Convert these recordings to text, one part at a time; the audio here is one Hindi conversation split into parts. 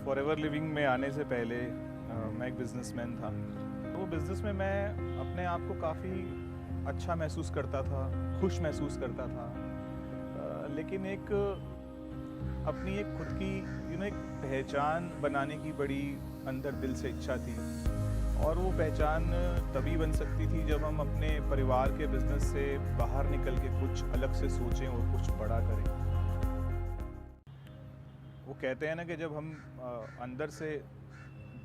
फॉरएवर लिविंग में आने से पहले मैं एक बिजनेसमैन था। तो वो बिज़नेस में मैं अपने आप को काफ़ी अच्छा महसूस करता था, खुश महसूस करता था। लेकिन एक अपनी एक खुद की एक पहचान बनाने की बड़ी अंदर दिल से इच्छा थी। और वो पहचान तभी बन सकती थी जब हम अपने परिवार के बिजनेस से बाहर निकल के कुछ अलग से सोचें और कुछ बड़ा करें। वो कहते हैं ना कि जब हम अंदर से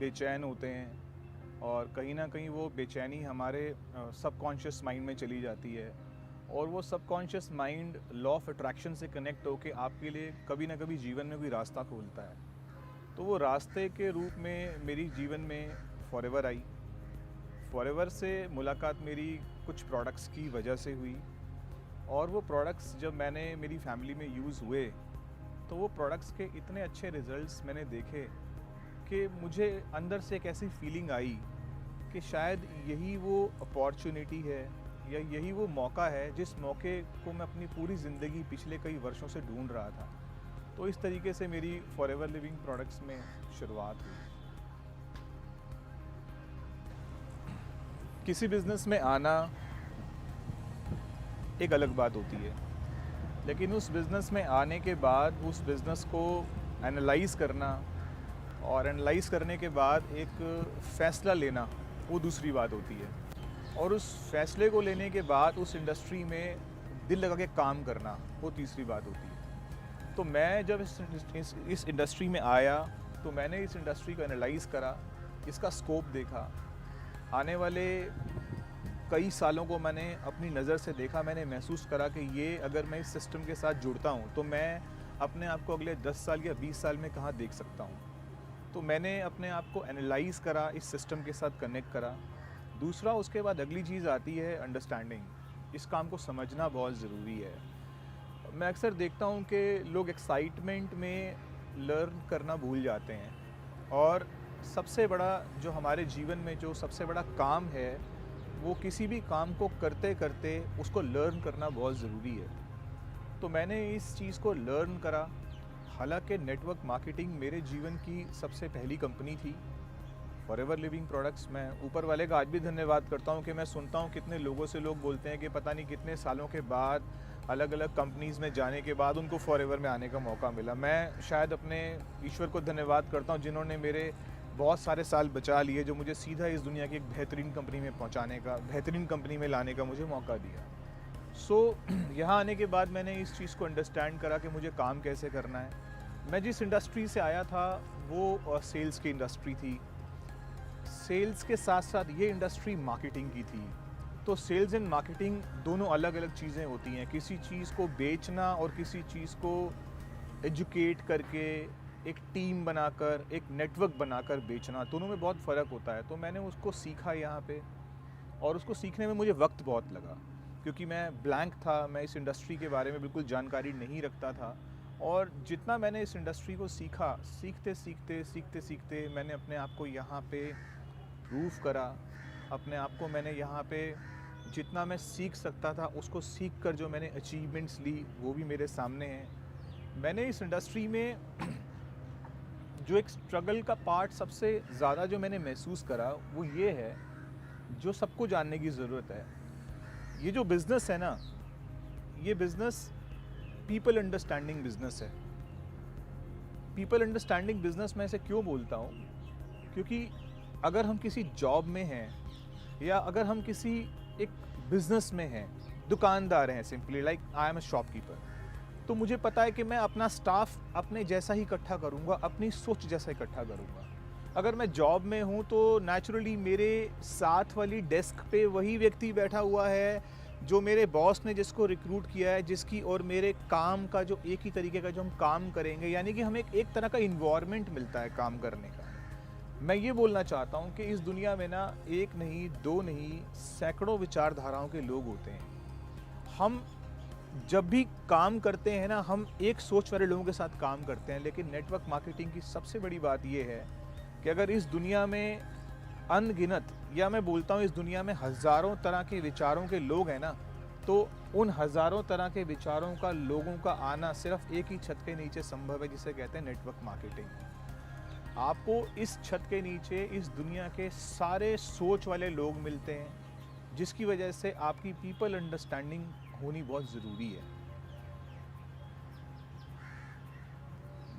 बेचैन होते हैं और कहीं ना कहीं वो बेचैनी हमारे सबकॉन्शियस माइंड में चली जाती है, और वो subconscious mind law of attraction से कनेक्ट होके आपके लिए कभी ना कभी जीवन में कोई रास्ता खोलता है। तो वो रास्ते के रूप में मेरी जीवन में फॉरएवर आई। फॉरएवर से मुलाकात मेरी कुछ प्रोडक्ट्स की वजह से हुई, और वो प्रोडक्ट्स जब मैंने मेरी फैमिली में यूज़ हुए तो वो प्रोडक्ट्स के इतने अच्छे रिजल्ट्स मैंने देखे कि मुझे अंदर से एक ऐसी फीलिंग आई कि शायद यही वो अपॉर्चुनिटी है या यही वो मौका है जिस मौके को मैं अपनी पूरी ज़िंदगी पिछले कई वर्षों से ढूंढ रहा था। तो इस तरीके से मेरी फॉरएवर लिविंग प्रोडक्ट्स में शुरुआत हुई। किसी बिज़नेस में आना एक अलग बात होती है, लेकिन उस बिज़नेस में आने के बाद उस बिज़नेस को एनालाइज़ करना और एनालाइज़ करने के बाद एक फ़ैसला लेना वो दूसरी बात होती है। और उस फैसले को लेने के बाद उस इंडस्ट्री में दिल लगा के काम करना वो तीसरी बात होती है। तो मैं जब इस इंडस्ट्री में आया तो मैंने इस इंडस्ट्री को एनालाइज़ करा, इसका स्कोप देखा, आने वाले कई सालों को मैंने अपनी नज़र से देखा। मैंने महसूस करा कि ये अगर मैं इस सिस्टम के साथ जुड़ता हूँ तो मैं अपने आप को अगले 10 साल या 20 साल में कहाँ देख सकता हूँ। तो मैंने अपने आप को एनालाइज़ करा, इस सिस्टम के साथ कनेक्ट करा। दूसरा, उसके बाद अगली चीज़ आती है अंडरस्टैंडिंग। इस काम को समझना बहुत ज़रूरी है। मैं अक्सर देखता हूँ कि लोग एक्साइटमेंट में लर्न करना भूल जाते हैं, और सबसे बड़ा जो हमारे जीवन में जो सबसे बड़ा काम है वो किसी भी काम को करते करते उसको लर्न करना बहुत ज़रूरी है। तो मैंने इस चीज़ को लर्न करा। हालांकि नेटवर्क मार्केटिंग मेरे जीवन की सबसे पहली कंपनी थी। फॉरएवर लिविंग प्रोडक्ट्स, मैं ऊपर वाले का आज भी धन्यवाद करता हूँ कि मैं सुनता हूँ कितने लोगों से लोग बोलते हैं कि पता नहीं कितने सालों के बाद अलग अलग कंपनीज़ में जाने के बाद उनको फॉरएवर में आने का मौका मिला। मैं शायद अपने ईश्वर को धन्यवाद करता हूँ जिन्होंने मेरे बहुत सारे साल बचा लिए, जो मुझे सीधा इस दुनिया की एक बेहतरीन कंपनी में पहुंचाने का, बेहतरीन कंपनी में लाने का मुझे मौका दिया। यहाँ आने के बाद मैंने इस चीज़ को अंडरस्टैंड करा कि मुझे काम कैसे करना है। मैं जिस इंडस्ट्री से आया था वो सेल्स की इंडस्ट्री थी। सेल्स के साथ साथ ये इंडस्ट्री मार्केटिंग की थी। तो सेल्स एंड मार्केटिंग दोनों अलग अलग चीज़ें होती हैं। किसी चीज़ को बेचना और किसी चीज़ को एजुकेट करके, एक टीम बनाकर, एक नेटवर्क बनाकर बेचना, दोनों में बहुत फ़र्क होता है। तो मैंने उसको सीखा यहाँ पे, और उसको सीखने में मुझे वक्त बहुत लगा क्योंकि मैं ब्लैंक था। मैं इस इंडस्ट्री के बारे में बिल्कुल जानकारी नहीं रखता था, और जितना मैंने इस इंडस्ट्री को सीखा, सीखते सीखते मैंने अपने आप को यहाँ पे प्रूव करा। अपने आप को मैंने यहाँ पे जितना मैं सीख सकता था उसको सीख कर जो मैंने अचीवमेंट्स ली वो भी मेरे सामने हैं। मैंने इस इंडस्ट्री में जो एक स्ट्रगल का पार्ट सबसे ज़्यादा जो मैंने महसूस करा वो ये है, जो सबको जानने की ज़रूरत है। ये जो बिज़नेस है ना, ये बिज़नेस पीपल अंडरस्टैंडिंग बिज़नेस है। पीपल अंडरस्टैंडिंग बिज़नेस मैं इसे क्यों बोलता हूँ, क्योंकि अगर हम किसी जॉब में हैं या अगर हम किसी एक बिज़नेस में हैं, दुकानदार हैं, simply like I am a shopkeeper, तो मुझे पता है कि मैं अपना स्टाफ अपने जैसा ही इकट्ठा करूँगा, अपनी सोच जैसा इकट्ठा करूँगा। अगर मैं जॉब में हूँ तो नेचुरली मेरे साथ वाली डेस्क पे वही व्यक्ति बैठा हुआ है जो मेरे बॉस ने जिसको रिक्रूट किया है, जिसकी और मेरे काम का जो एक ही तरीके का जो हम काम करेंगे, यानी कि हमें एक तरह का इन्वायरमेंट मिलता है काम करने का। मैं ये बोलना चाहता हूँ कि इस दुनिया में ना एक नहीं, दो नहीं, सैकड़ों विचारधाराओं के लोग होते हैं। हम जब भी काम करते हैं ना, हम एक सोच वाले लोगों के साथ काम करते हैं। लेकिन नेटवर्क मार्केटिंग की सबसे बड़ी बात यह है कि अगर इस दुनिया में अनगिनत, या मैं बोलता हूँ इस दुनिया में हज़ारों तरह के विचारों के लोग हैं ना, तो उन हज़ारों तरह के विचारों का लोगों का आना सिर्फ एक ही छत के नीचे संभव है, जिसे कहते हैं नेटवर्क मार्केटिंग। आपको इस छत के नीचे इस दुनिया के सारे सोच वाले लोग मिलते हैं, जिसकी वजह से आपकी पीपल अंडरस्टैंडिंग होनी बहुत ज़रूरी है।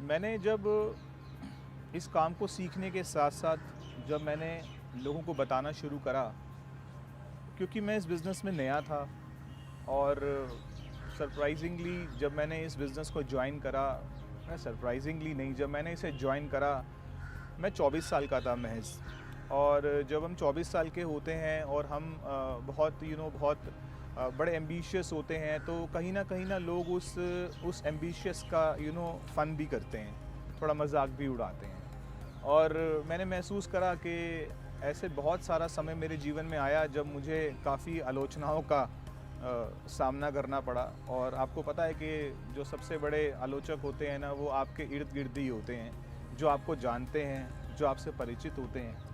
मैंने जब इस काम को सीखने के साथ साथ जब मैंने लोगों को बताना शुरू करा, क्योंकि मैं इस बिज़नेस में नया था और सरप्राइजिंगली जब मैंने इस बिज़नेस को ज्वाइन करा, मैं सरप्राइजिंगली नहीं, जब मैंने इसे ज्वाइन करा मैं 24 साल का था महज। और जब हम 24 साल के होते हैं और हम बहुत बहुत बड़े एम्बिशियस होते हैं, तो कहीं ना लोग उस एम्बिशियस का फ़न भी करते हैं, थोड़ा मजाक भी उड़ाते हैं। और मैंने महसूस करा कि ऐसे बहुत सारा समय मेरे जीवन में आया जब मुझे काफ़ी आलोचनाओं का सामना करना पड़ा। और आपको पता है कि जो सबसे बड़े आलोचक होते हैं ना, वो आपके इर्द गिर्द ही होते हैं, जो आपको जानते हैं, जो आपसे परिचित होते हैं।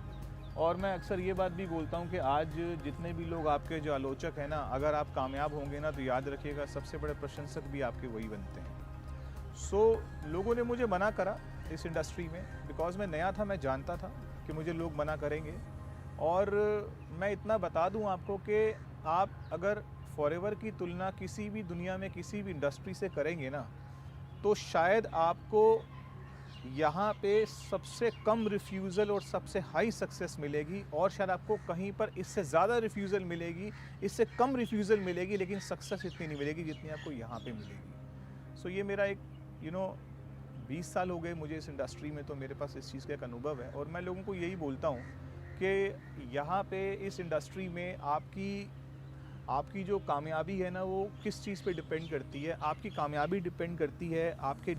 और मैं अक्सर ये बात भी बोलता हूँ कि आज जितने भी लोग आपके जो आलोचक हैं ना, अगर आप कामयाब होंगे ना, तो याद रखिएगा सबसे बड़े प्रशंसक भी आपके वही बनते हैं। लोगों ने मुझे मना करा इस इंडस्ट्री में, बिकॉज़ मैं नया था, मैं जानता था कि मुझे लोग मना करेंगे। और मैं इतना बता दूं आपको कि आप अगर फॉरएवर की तुलना किसी भी दुनिया में किसी भी इंडस्ट्री से करेंगे ना, तो शायद आपको यहाँ पे सबसे कम रिफ्यूज़ल और सबसे हाई सक्सेस मिलेगी, और शायद आपको कहीं पर इससे ज़्यादा रिफ्यूज़ल मिलेगी, इससे कम रिफ्यूज़ल मिलेगी, लेकिन सक्सेस इतनी नहीं मिलेगी जितनी आपको यहाँ पे मिलेगी। ये मेरा एक 20 साल हो गए मुझे इस इंडस्ट्री में, तो मेरे पास इस चीज़ का एक अनुभव है। और मैं लोगों को यही बोलता हूँ कि यहाँ पे इस इंडस्ट्री में आपकी जो कामयाबी है ना, वो किस चीज़ पे डिपेंड करती है। आपकी कामयाबी डिपेंड करती है आपके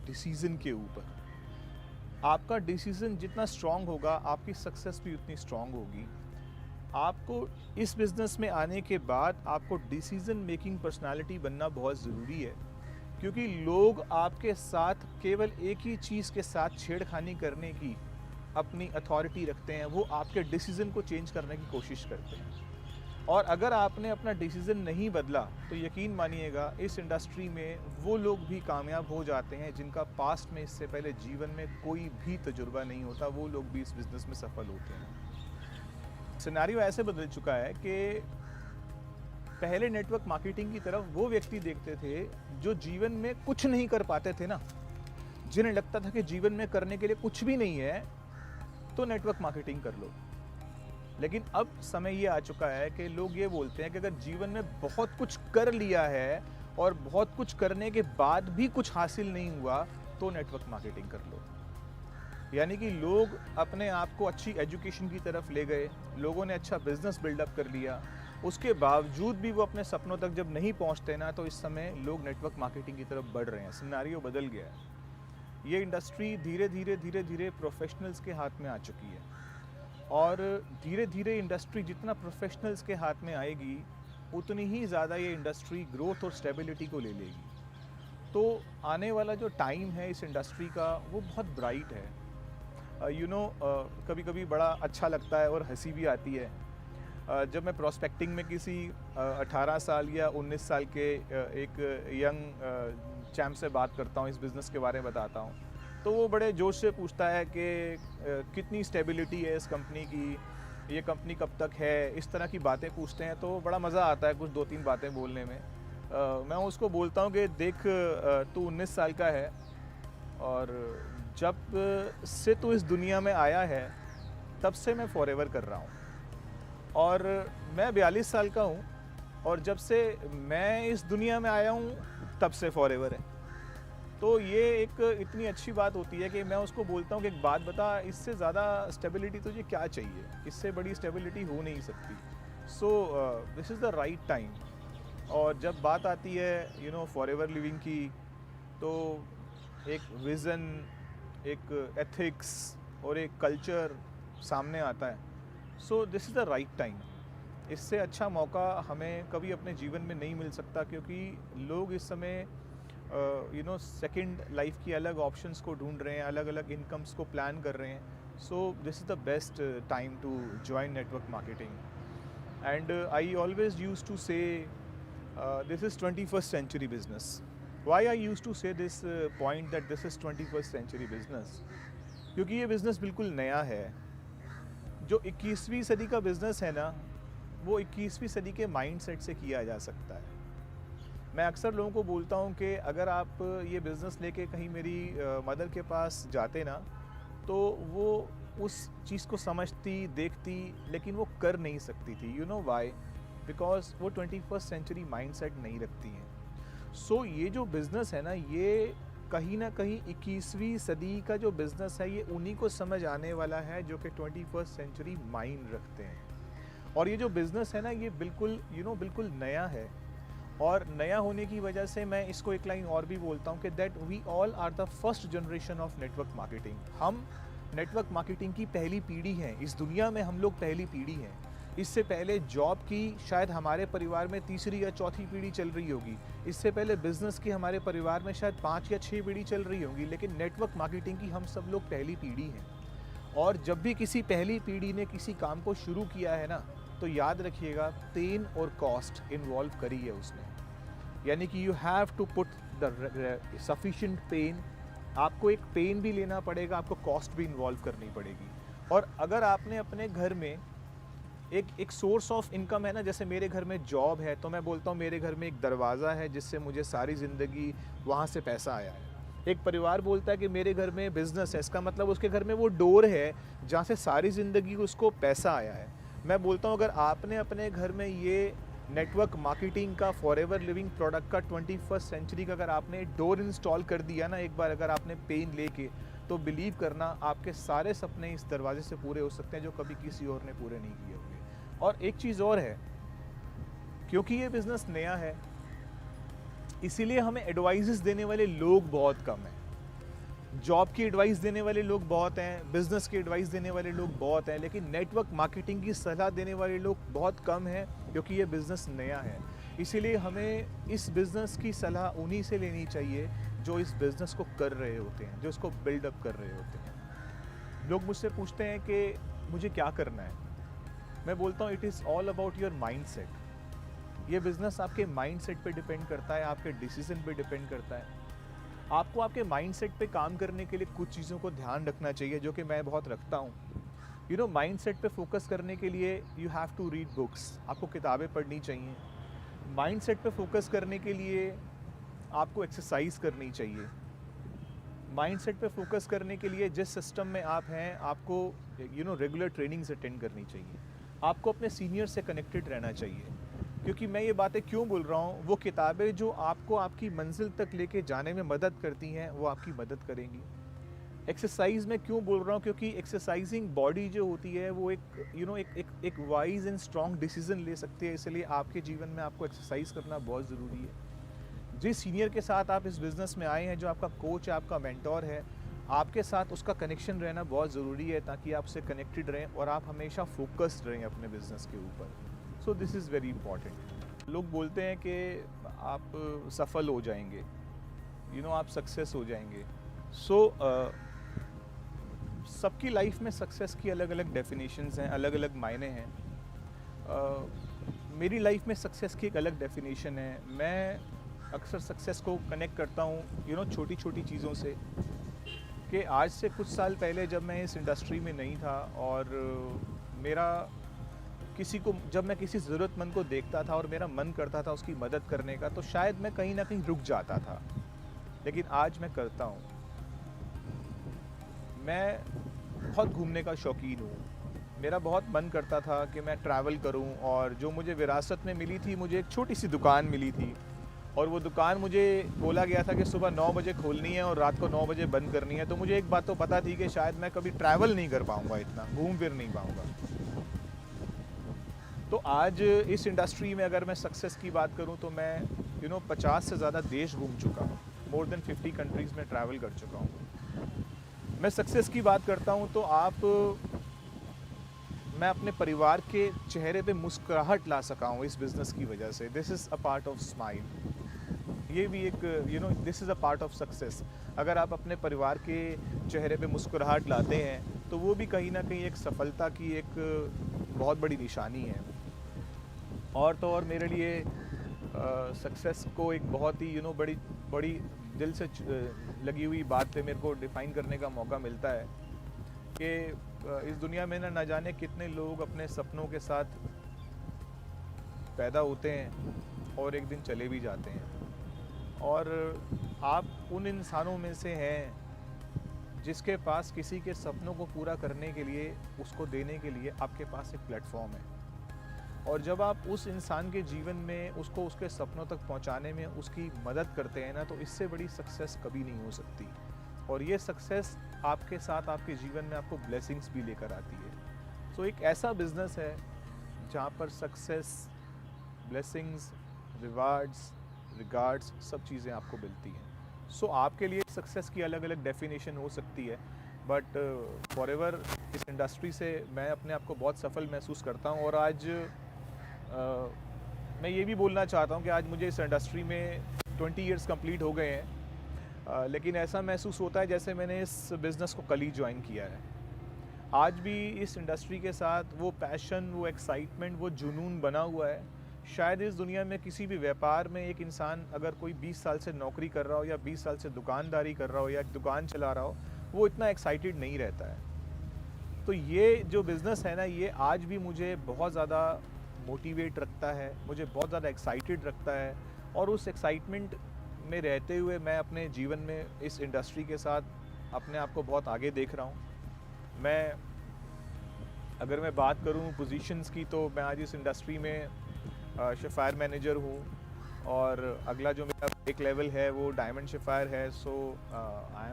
डिसीज़न के ऊपर। आपका डिसीज़न जितना स्ट्रॉन्ग होगा, आपकी सक्सेस भी उतनी स्ट्रॉन्ग होगी। आपको इस बिज़नेस में आने के बाद आपको डिसीज़न मेकिंग पर्सनालिटी बनना बहुत ज़रूरी है, क्योंकि लोग आपके साथ केवल एक ही चीज़ के साथ छेड़खानी करने की अपनी अथॉरिटी रखते हैं, वो आपके डिसीज़न को चेंज करने की कोशिश करते हैं। और अगर आपने अपना डिसीज़न नहीं बदला, तो यकीन मानिएगा इस इंडस्ट्री में वो लोग भी कामयाब हो जाते हैं जिनका पास्ट में इससे पहले जीवन में कोई भी तजुर्बा नहीं होता, वो लोग भी इस बिज़नेस में सफल होते हैं। सिनेरियो ऐसे बदल चुका है कि पहले नेटवर्क मार्केटिंग की तरफ वो व्यक्ति देखते थे जो जीवन में कुछ नहीं कर पाते थे ना, जिन्हें लगता था कि जीवन में करने के लिए कुछ भी नहीं है, तो नेटवर्क मार्केटिंग कर लो। लेकिन अब समय ये आ चुका है कि लोग ये बोलते हैं कि अगर जीवन में बहुत कुछ कर लिया है और बहुत कुछ करने के बाद भी कुछ हासिल नहीं हुआ, तो नेटवर्क मार्केटिंग कर लो। यानी कि लोग अपने आप को अच्छी एजुकेशन की तरफ ले गए, लोगों ने अच्छा बिजनेस बिल्डअप कर लिया, उसके बावजूद भी वो अपने सपनों तक जब नहीं पहुंचते ना, तो इस समय लोग नेटवर्क मार्केटिंग की तरफ बढ़ रहे हैं। सिनेरियो बदल गया है। ये इंडस्ट्री धीरे धीरे प्रोफेशनल्स के हाथ में आ चुकी है, और धीरे धीरे इंडस्ट्री जितना प्रोफेशनल्स के हाथ में आएगी, उतनी ही ज़्यादा ये इंडस्ट्री ग्रोथ और स्टेबिलिटी को ले लेगी। तो आने वाला जो टाइम है इस इंडस्ट्री का, वो बहुत ब्राइट है। कभी कभी बड़ा अच्छा लगता है और हंसी भी आती है जब मैं प्रोस्पेक्टिंग में किसी 18 साल या 19 साल के एक यंग चैम्प से बात करता हूँ, इस बिज़नेस के बारे में बताता हूँ, तो वो बड़े जोश से पूछता है कि कितनी स्टेबिलिटी है इस कंपनी की, ये कंपनी कब तक है, इस तरह की बातें पूछते हैं। तो बड़ा मज़ा आता है कुछ 2-3 बातें बोलने में। मैं उसको बोलता हूँ कि देख, तू 19 साल का है और जब से तू इस दुनिया में आया है तब से मैं फॉरएवर कर रहा हूँ, और मैं 42 साल का हूँ, और जब से मैं इस दुनिया में आया हूँ तब से फॉरएवर है। तो ये एक इतनी अच्छी बात होती है कि मैं उसको बोलता हूँ कि एक बात बता, इससे ज़्यादा स्टेबिलिटी तुझे क्या चाहिए, इससे बड़ी स्टेबिलिटी हो नहीं सकती। This is the right time. और जब बात आती है फॉरएवर लिविंग की, तो एक विज़न, एक एथिक्स और एक कल्चर सामने आता है। This is the right time. इससे अच्छा मौका हमें कभी अपने जीवन में नहीं मिल सकता, क्योंकि लोग इस समय सेकंड लाइफ की अलग ऑप्शंस को ढूंढ रहे हैं, अलग अलग इनकम्स को प्लान कर रहे हैं। This is the best time to join network marketing. And I always use to say this is 21st century business. Why I used to say this point that this is 21st century business? क्योंकि ये बिज़नेस बिल्कुल नया है। जो 21वीं सदी का बिज़नेस है ना, वो 21वीं सदी के माइंडसेट से किया जा सकता है। मैं अक्सर लोगों को बोलता हूँ कि अगर आप ये बिज़नेस लेके कहीं मेरी मदर के पास जाते ना, तो वो उस चीज़ को समझती, देखती, लेकिन वो कर नहीं सकती थी। You know why? बिकॉज़ वो 21st सेंचुरी माइंडसेट नहीं रखती हैं। सो ये जो बिज़नेस है ना, ये कहीं ना कहीं 21वीं सदी का जो बिज़नेस है, ये उन्हीं को समझ आने वाला है जो कि 21st सेंचुरी माइंड रखते हैं। और ये जो बिज़नेस है ना, ये बिल्कुल बिल्कुल नया है। और नया होने की वजह से मैं इसको एक लाइन और भी बोलता हूँ कि that we all are the first generation of network marketing. हम नेटवर्क मार्केटिंग की पहली पीढ़ी हैं। इस दुनिया में हम लोग पहली पीढ़ी हैं। इससे पहले जॉब की शायद हमारे परिवार में तीसरी या चौथी पीढ़ी चल रही होगी। इससे पहले बिजनेस की हमारे परिवार में शायद 5 या 6 पीढ़ी चल रही होगी, लेकिन नेटवर्क मार्केटिंग की हम सब लोग पहली पीढ़ी हैं। और जब भी किसी पहली पीढ़ी ने किसी काम को शुरू किया है ना, तो याद रखिएगा पेन और कॉस्ट इन्वॉल्व करी है उसने। यानी कि you have to put the sufficient pen. आपको एक पेन भी लेना पड़ेगा, आपको कॉस्ट भी इन्वॉल्व करनी पड़ेगी। और अगर आपने अपने घर में एक सोर्स ऑफ इनकम है ना, जैसे मेरे घर में जॉब है, तो मैं बोलता हूँ मेरे घर में एक दरवाज़ा है जिससे मुझे सारी ज़िंदगी वहाँ से पैसा आया है। एक परिवार बोलता है कि मेरे घर में बिज़नेस है, इसका मतलब उसके घर में वो डोर है जहाँ से सारी ज़िंदगी उसको पैसा आया है। मैं बोलता हूँ अगर आपने अपने घर में ये नेटवर्क मार्केटिंग का फॉरएवर लिविंग प्रोडक्ट का 21st सेंचुरी का अगर आपने डोर इंस्टॉल कर दिया ना एक बार, अगर आपने पेन लेके, तो बिलीव करना आपके सारे सपने इस दरवाजे से पूरे हो सकते हैं जो कभी किसी और ने पूरे नहीं किए होंगे। और एक चीज़ और है, क्योंकि ये बिज़नेस नया है, इसीलिए हमें एडवाइजेस देने वाले लोग बहुत कम हैं। जॉब की एडवाइस देने वाले लोग बहुत हैं, बिज़नेस की एडवाइस देने वाले लोग बहुत हैं, लेकिन नेटवर्क मार्केटिंग की सलाह देने वाले लोग बहुत कम हैं, क्योंकि ये बिज़नेस नया है। इसीलिए हमें इस बिज़नेस की सलाह उन्हीं से लेनी चाहिए जो इस बिज़नेस को कर रहे होते हैं, जो इसको बिल्डअप कर रहे होते हैं। लोग मुझसे पूछते हैं कि मुझे क्या करना है। मैं बोलता हूँ it is all about your mindset. ये बिज़नेस आपके माइंडसेट पे डिपेंड करता है, आपके डिसीजन पे डिपेंड करता है। आपको आपके माइंडसेट पे काम करने के लिए कुछ चीज़ों को ध्यान रखना चाहिए, जो कि मैं बहुत रखता हूँ। माइंडसेट पे फोकस करने के लिए you have to read books, आपको किताबें पढ़नी चाहिए। माइंडसेट पे फोकस करने के लिए आपको एक्सरसाइज करनी चाहिए। माइंडसेट पे फोकस करने के लिए जिस सिस्टम में आप हैं, आपको रेगुलर ट्रेनिंग्स अटेंड करनी चाहिए। आपको अपने सीनियर से कनेक्टेड रहना चाहिए। क्योंकि मैं ये बातें क्यों बोल रहा हूँ, वो किताबें जो आपको आपकी मंजिल तक लेके जाने में मदद करती हैं, वो आपकी मदद करेंगी। एक्सरसाइज में क्यों बोल रहा हूँ, क्योंकि एक्सरसाइजिंग बॉडी जो होती है वो एक वाइज एंड स्ट्रॉन्ग डिसीजन ले सकती है। इसलिए आपके जीवन में आपको एक्सरसाइज करना बहुत ज़रूरी है। जिस सीनियर के साथ आप इस बिज़नेस में आए हैं, जो आपका कोच है, आपका मेंटोर है, आपके साथ उसका कनेक्शन रहना बहुत ज़रूरी है, ताकि आप उससे कनेक्टेड रहें और आप हमेशा फोकस्ड रहें अपने बिज़नेस के ऊपर। So this is very important. लोग बोलते हैं कि आप सफल हो जाएंगे, आप सक्सेस हो जाएंगे। सबकी लाइफ में सक्सेस की अलग अलग डेफिनेशंस हैं, अलग अलग मायने हैं। मेरी लाइफ में सक्सेस की एक अलग डेफिनेशन है। मैं अक्सर सक्सेस को कनेक्ट करता हूँ छोटी छोटी चीज़ों से। कि आज से कुछ साल पहले जब मैं इस इंडस्ट्री में नहीं था और जब मैं किसी ज़रूरतमंद को देखता था और मेरा मन करता था उसकी मदद करने का, तो शायद मैं कहीं ना कहीं रुक जाता था, लेकिन आज मैं करता हूँ। मैं बहुत घूमने का शौकीन हूँ। मेरा बहुत मन करता था कि मैं ट्रैवल करूँ, और जो मुझे विरासत में मिली थी, मुझे एक छोटी सी दुकान मिली थी, और वो दुकान मुझे बोला गया था कि सुबह 9 बजे खोलनी है और रात को 9 बजे बंद करनी है। तो मुझे एक बात तो पता थी कि शायद मैं कभी ट्रैवल नहीं कर पाऊँगा, इतना घूम फिर नहीं पाऊँगा। तो आज इस इंडस्ट्री में अगर मैं सक्सेस की बात करूं, तो मैं 50 से ज़्यादा देश घूम चुका हूं, मोर देन 50 कंट्रीज़ में ट्रैवल कर चुका हूं। मैं सक्सेस की बात करता हूं तो मैं अपने परिवार के चेहरे पे मुस्कुराहट ला सका हूं इस बिज़नेस की वजह से। This is a part of smile. ये भी एक this is a part of success. अगर आप अपने परिवार के चेहरे पे मुस्कुराहट लाते हैं, तो वो भी कहीं ना कहीं एक सफलता की एक बहुत बड़ी निशानी है। और तो और मेरे लिए सक्सेस को एक बहुत ही बड़ी दिल से लगी हुई बात पे मेरे को डिफ़ाइन करने का मौका मिलता है। कि इस दुनिया में ना जाने कितने लोग अपने सपनों के साथ पैदा होते हैं और एक दिन चले भी जाते हैं, और आप उन इंसानों में से हैं जिसके पास किसी के सपनों को पूरा करने के लिए, उसको देने के लिए आपके पास एक प्लेटफॉर्म है। और जब आप उस इंसान के जीवन में उसको उसके सपनों तक पहुंचाने में उसकी मदद करते हैं ना, तो इससे बड़ी सक्सेस कभी नहीं हो सकती। और ये सक्सेस आपके साथ आपके जीवन में आपको ब्लेसिंग्स भी लेकर आती है। सो एक ऐसा बिज़नेस है जहाँ पर सक्सेस, ब्लेसिंग्स, रिवार्ड्स, रिगार्ड्स, सब चीज़ें आपको मिलती हैं। सो आपके लिए सक्सेस की अलग अलग डेफिनेशन हो सकती है, बट फॉरएवर इस इंडस्ट्री से मैं अपने आप को बहुत सफल महसूस करता हूँ। और आज मैं ये भी बोलना चाहता हूँ कि आज मुझे इस इंडस्ट्री में 20 इयर्स कंप्लीट हो गए हैं, लेकिन ऐसा महसूस होता है जैसे मैंने इस बिज़नेस को कल ही ज्वाइन किया है। आज भी इस इंडस्ट्री के साथ वो पैशन, वो एक्साइटमेंट, वो जुनून बना हुआ है। शायद इस दुनिया में किसी भी व्यापार में एक इंसान अगर कोई 20 साल से नौकरी कर रहा हो या 20 साल से दुकानदारी कर रहा हो या एक दुकान चला रहा हो, वो इतना एक्साइटेड नहीं रहता है। तो ये जो बिज़नेस है ना, ये आज भी मुझे बहुत ज़्यादा मोटिवेट रखता है, मुझे बहुत ज़्यादा एक्साइटेड रखता है। और उस एक्साइटमेंट में रहते हुए मैं अपने जीवन में इस इंडस्ट्री के साथ अपने आप को बहुत आगे देख रहा हूँ। अगर मैं बात करूँ पोजीशंस की, तो मैं आज इस इंडस्ट्री में शेफ़ायर मैनेजर हूँ, और अगला जो मेरा एक लेवल है वो डायमंड शेफ़ायर है। सो आई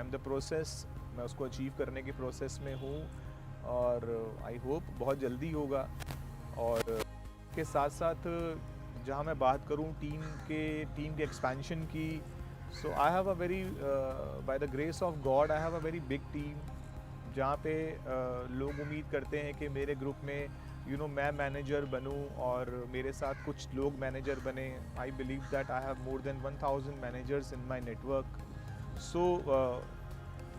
एम द प्रोसेस, मैं उसको अचीव करने की प्रोसेस में हूँ, और आई होप बहुत जल्दी होगा। और के साथ साथ जहाँ मैं बात करूँ टीम के एक्सपेंशन की, so I have a very, by the grace of God, I have a very big team, जहाँ पे लोग उम्मीद करते हैं कि मेरे ग्रुप में मैं मैनेजर बनूं और मेरे साथ कुछ लोग मैनेजर बने। I believe that I have more than 1000 managers in my network. So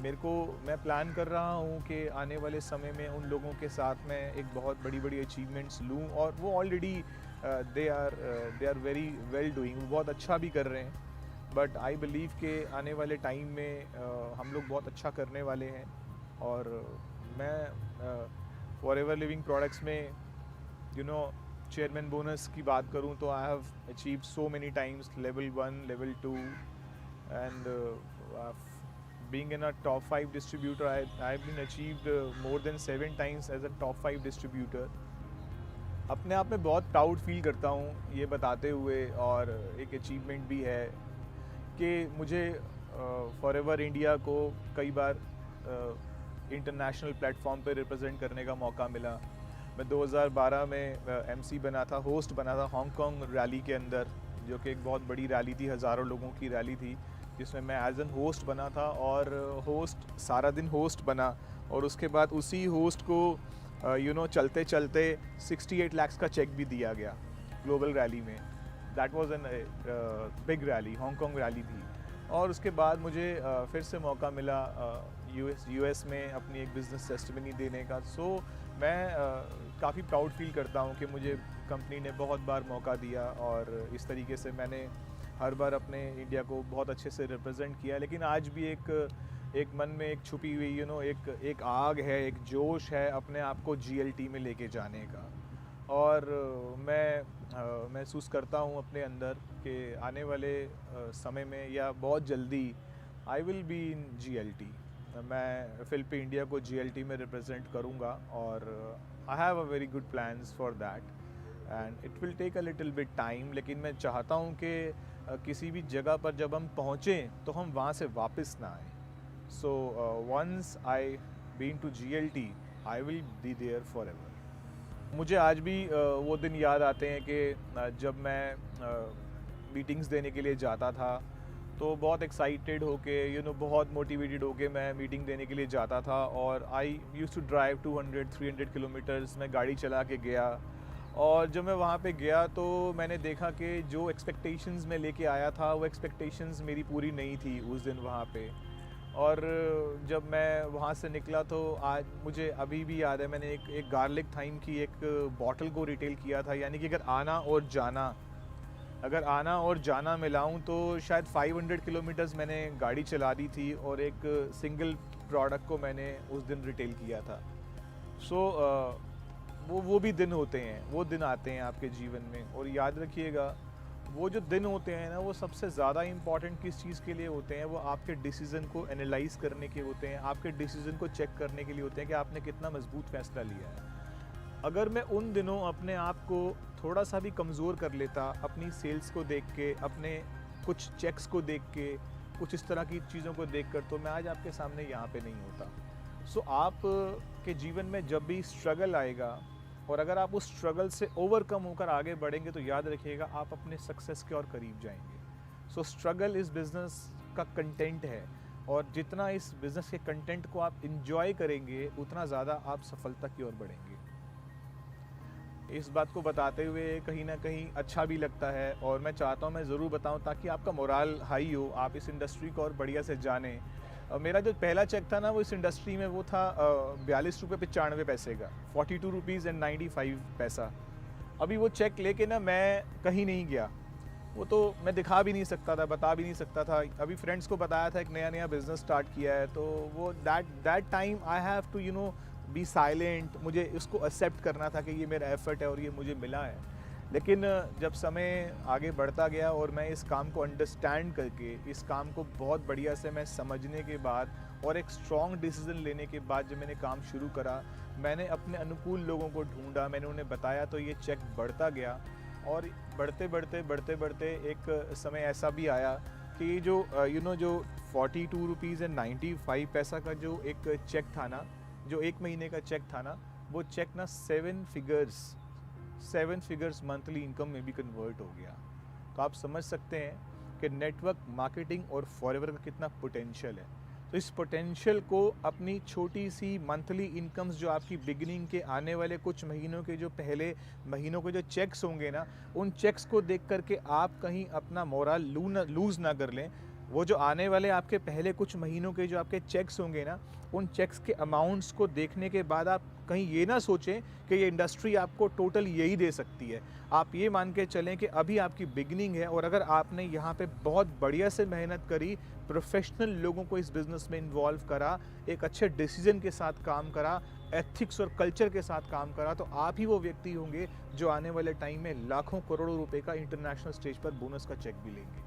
मैं प्लान कर रहा हूँ कि आने वाले समय में उन लोगों के साथ मैं एक बहुत बड़ी अचीवमेंट्स लूँ, और वो already they are very well doing, वो बहुत अच्छा भी कर रहे हैं। बट आई बिलीव कि आने वाले टाइम में हम लोग बहुत अच्छा करने वाले हैं। और मैं फॉरएवर लिविंग प्रोडक्ट्स में चेयरमैन बोनस की बात करूं तो I have achieved so many times level 1, level 2, and being in a top 5 distributor, I've been achieved more than 7 times as a top 5 distributor. अपने आप में बहुत प्राउड फील करता हूँ ये बताते हुए, और एक अचीवमेंट भी है कि मुझे फॉरएवर इंडिया को कई बार इंटरनेशनल प्लेटफॉर्म पे रिप्रेजेंट करने का मौका मिला। मैं 2012 में एमसी बना था, होस्ट बना था हांगकांग रैली के अंदर, जो कि एक बहुत बड़ी रैली थी, हज़ारों लोगों की रैली थी, जिसमें मैं एज एन होस्ट बना था। और होस्ट सारा दिन होस्ट बना, और उसके बाद उसी होस्ट को चलते चलते 68 लाख का चेक भी दिया गया ग्लोबल रैली में। That was an big rally, Hong Kong rally थी। और उसके बाद मुझे फिर से मौका मिला यूएस में अपनी एक बिज़नेस टेस्टिमनी देने का। सो मैं काफ़ी प्राउड फील करता हूँ कि मुझे कंपनी ने बहुत बार मौका दिया, और इस तरीके से मैंने हर बार अपने इंडिया को बहुत अच्छे से रिप्रेजेंट किया। लेकिन आज भी एक मन में एक छुपी हुई एक आग है, एक जोश है अपने आप को जीएलटी में लेके जाने का। और मैं महसूस करता हूँ अपने अंदर कि आने वाले समय में या बहुत जल्दी I will be in GLT. मैं फिलिपी इंडिया को जीएलटी में रिप्रेजेंट करूँगा, और I have a very good plans for that, and it will take a little bit time. लेकिन मैं चाहता हूँ कि किसी भी जगह पर जब हम पहुँचें तो हम वहाँ से वापस ना आएँ। So once I been to GLT, I will be there forever. मुझे आज भी वो दिन याद आते हैं कि जब मैं मीटिंग्स देने के लिए जाता था, तो बहुत एक्साइटेड होके बहुत मोटिवेटेड होके मैं मीटिंग देने के लिए जाता था। और आई यूज़ टू ड्राइव 200-300 किलोमीटर्स, मैं गाड़ी चला के गया। और जब मैं वहाँ पे गया तो मैंने देखा कि जो एक्सपेक्टेशंस मैं लेके आया था, वो एक्सपेक्टेशंस मेरी पूरी नहीं थी उस दिन वहाँ पे। और जब मैं वहाँ से निकला तो आज मुझे अभी भी याद है, मैंने एक गार्लिक थाइम की एक बॉटल को रिटेल किया था। यानी कि अगर आना और जाना मिलाऊं तो शायद 500 किलोमीटर्स मैंने गाड़ी चला दी थी, और एक सिंगल प्रोडक्ट को मैंने उस दिन रिटेल किया था। सो वो भी दिन होते हैं, वो दिन आते हैं आपके जीवन में। और याद रखिएगा, वो जो दिन होते हैं ना, वो सबसे ज़्यादा इम्पॉर्टेंट किस चीज़ के लिए होते हैं? वो आपके डिसीज़न को एनालाइज करने के होते हैं, आपके डिसीज़न को चेक करने के लिए होते हैं कि आपने कितना मजबूत फैसला लिया है। अगर मैं उन दिनों अपने आप को थोड़ा सा भी कमज़ोर कर लेता, अपनी सेल्स को देख के, अपने कुछ चेक्स को देख के, कुछ इस तरह की चीज़ों को देख कर, तो मैं आज आपके सामने यहाँ पे नहीं होता। सो आप के जीवन में जब भी स्ट्रगल आएगा, और अगर आप उस स्ट्रगल से ओवरकम होकर आगे बढ़ेंगे, तो याद रखिएगा आप अपने सक्सेस के और करीब जाएंगे। सो स्ट्रगल इस बिज़नेस का कंटेंट है, और जितना इस बिज़नेस के कंटेंट को आप इंजॉय करेंगे, उतना ज़्यादा आप सफलता की ओर बढ़ेंगे। इस बात को बताते हुए कहीं ना कहीं अच्छा भी लगता है, और मैं चाहता हूँ मैं ज़रूर बताऊँ ताकि आपका मोराल हाई हो, आप इस इंडस्ट्री को और बढ़िया से जानें। मेरा जो पहला चेक था ना, वो इस इंडस्ट्री में वो था 42 रुपये 95 पैसे का, 42 रुपीज़ एंड 95 पैसा। अभी वो चेक लेके ना मैं कहीं नहीं गया, वो तो मैं दिखा भी नहीं सकता था, बता भी नहीं सकता था। अभी फ्रेंड्स को बताया था एक नया नया बिज़नेस स्टार्ट किया है, तो वो that time I have to be silent. मुझे उसको एक्सेप्ट करना था कि ये मेरा एफर्ट है और ये मुझे मिला है। लेकिन जब समय आगे बढ़ता गया और मैं इस काम को अंडरस्टैंड करके, इस काम को बहुत बढ़िया से मैं समझने के बाद और एक स्ट्रॉन्ग डिसीज़न लेने के बाद जब मैंने काम शुरू करा, मैंने अपने अनुकूल लोगों को ढूंढा, मैंने उन्हें बताया, तो ये चेक बढ़ता गया। और बढ़ते बढ़ते एक समय ऐसा भी आया कि जो जो 42 रुपीज़ एंड 95 पैसा का जो एक चेक था ना, जो एक महीने का चेक था ना, वो चेक ना 7 फिगर्स मंथली इनकम में भी कन्वर्ट हो गया। तो आप समझ सकते हैं कि नेटवर्क मार्केटिंग और फॉरएवर का कितना पोटेंशियल है। तो इस पोटेंशियल को अपनी छोटी सी मंथली इनकम्स, जो आपकी बिगिनिंग के आने वाले कुछ महीनों के, जो पहले महीनों के जो चेक्स होंगे ना, उन चेक्स को देख करके आप कहीं अपना मोरल लूज़ ना कर लें। वो जो आने वाले आपके पहले कुछ महीनों के जो आपके चेक्स होंगे ना, उन चेक्स के अमाउंट्स को देखने के बाद आप कहीं ये ना सोचें कि ये इंडस्ट्री आपको टोटल यही दे सकती है। आप ये मान के चलें कि अभी आपकी बिगिनिंग है, और अगर आपने यहाँ पे बहुत बढ़िया से मेहनत करी, प्रोफेशनल लोगों को इस बिज़नेस में इन्वॉल्व करा, एक अच्छे डिसीजन के साथ काम करा, एथिक्स और कल्चर के साथ काम करा, तो आप ही वो व्यक्ति होंगे जो आने वाले टाइम में लाखों करोड़ों रुपए का इंटरनेशनल स्टेज पर बोनस का चेक भी लेंगे।